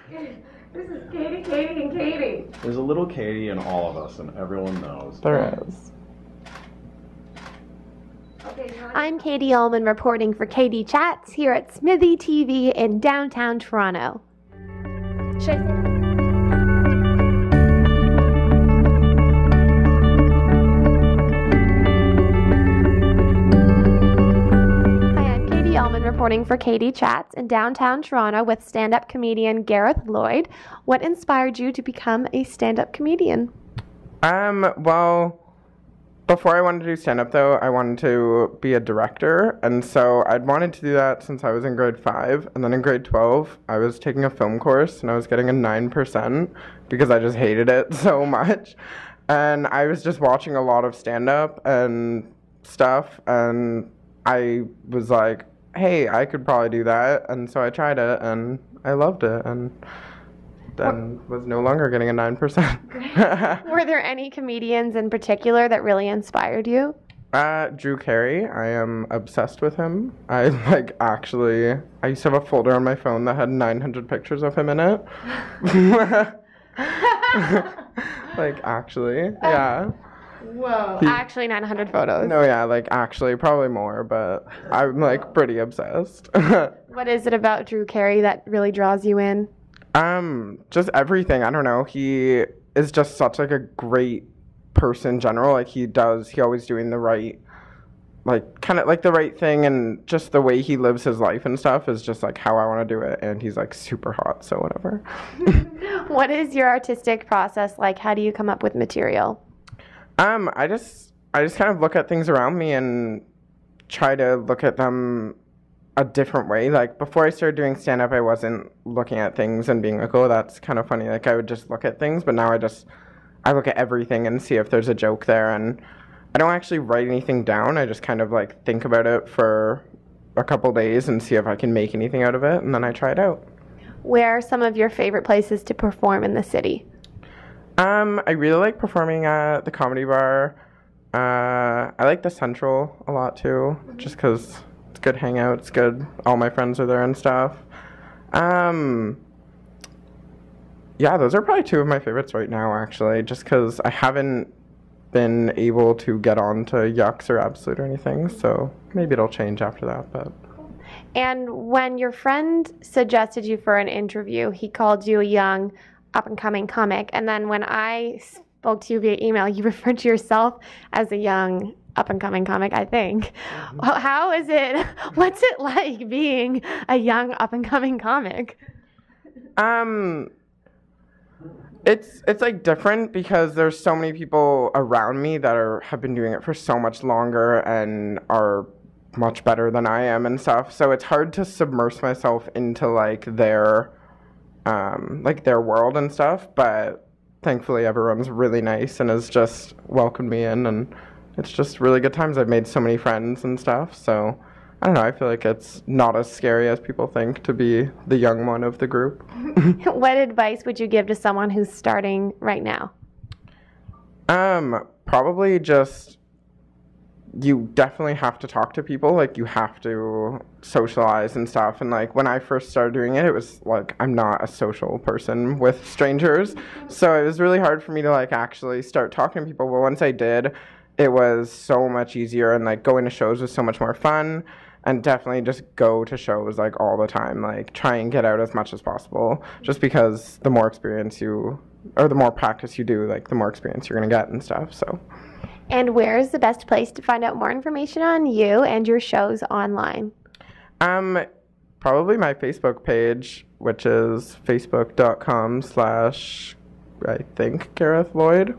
This is Katie, Katie, and Katie. There's a little Katie in all of us, and everyone knows. There is. I'm Katie Ullman reporting for Katie Chats here at SMITHEETV in downtown Toronto. Should I say that? Reporting for Katie Chats in downtown Toronto with stand-up comedian Gareth Lloyd. What inspired you to become a stand-up comedian? Well, before I wanted to do stand-up though, I wanted to be a director, and so I'd wanted to do that since I was in grade 5, and then in grade 12, I was taking a film course, and I was getting a 9% because I just hated it so much, and I was just watching a lot of stand-up and stuff, and I was like, hey, I could probably do that, and so I tried it, and I loved it, and then was no longer getting a 9%. Were there any comedians in particular that really inspired you? Drew Carey. I am obsessed with him. I used to have a folder on my phone that had 900 pictures of him in it. Yeah. Whoa. Actually 900 photos. No, yeah, actually probably more, but I'm pretty obsessed. What is it about Drew Carey that really draws you in? Just everything. I don't know. He is just such a great person in general. He always doing the right, kind of the right thing, and just the way he lives his life and stuff is just how I want to do it, and he's super hot, so whatever. What is your artistic process like? How do you come up with material? I just kind of look at things around me and try to look at them a different way. Before I started doing stand-up, I wasn't looking at things and being oh, that's kind of funny. I would just look at things, but now I look at everything and see if there's a joke there, and I don't actually write anything down. I just kind of think about it for a couple days and see if I can make anything out of it, and then I try it out. Where are some of your favorite places to perform in the city? I really like performing at the Comedy Bar. I like the Central a lot too, just because it's good hangout. It's good. All my friends are there and stuff. Yeah, those are probably two of my favorites right now, actually, just because I haven't been able to get on to Yucks or Absolute or anything, so maybe it'll change after that. But. And when your friend suggested you for an interview, he called you a young up-and-coming comic, and then when I spoke to you via email, you referred to yourself as a young up-and-coming comic, I think. Mm-hmm. How is it, what's it like being a young up-and-coming comic? It's different because there's so many people around me that have been doing it for so much longer and are much better than I am and stuff, so it's hard to submerge myself into their world and stuff, but thankfully everyone's really nice and has just welcomed me in, and it's just really good times. I've made so many friends and stuff, so I don't know, I feel like it's not as scary as people think to be the young one of the group. What advice would you give to someone who's starting right now? Probably just, you definitely have to talk to people, you have to socialize and stuff, and when I first started doing it, it was I'm not a social person with strangers, so it was really hard for me to actually start talking to people, but once I did, it was so much easier, and going to shows was so much more fun, and definitely just go to shows all the time, try and get out as much as possible, just because the more experience the more practice you do, the more experience you're going to get and stuff, so. And where is the best place to find out more information on you and your shows online? Probably my Facebook page, which is facebook.com/I think Gareth Lloyd.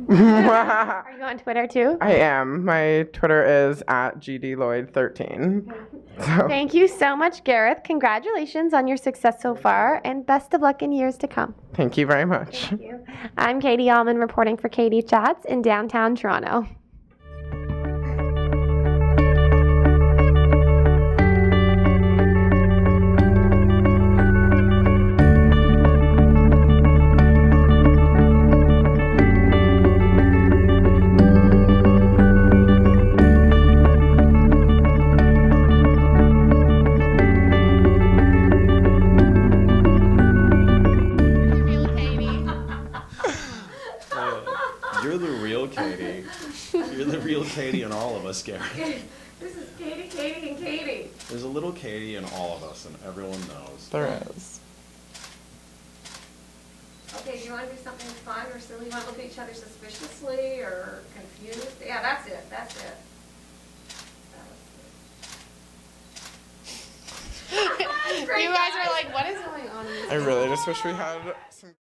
Are you on Twitter too? I am. My Twitter is @GDLloyd13. So. Thank you so much, Gareth. Congratulations on your success so far, and best of luck in years to come. Thank you very much. Thank you. I'm Katie Ullman reporting for Katie Chats in downtown Toronto. Katie. You're the real Katie in all of us, Gareth. This is Katie, and Katie. There's a little Katie in all of us, and everyone knows. There is. Okay, do you want to do something fun or silly? You want to look at each other suspiciously or confused? Yeah, that's it. That's it. You guys are like, what is going on? I really just wish we had some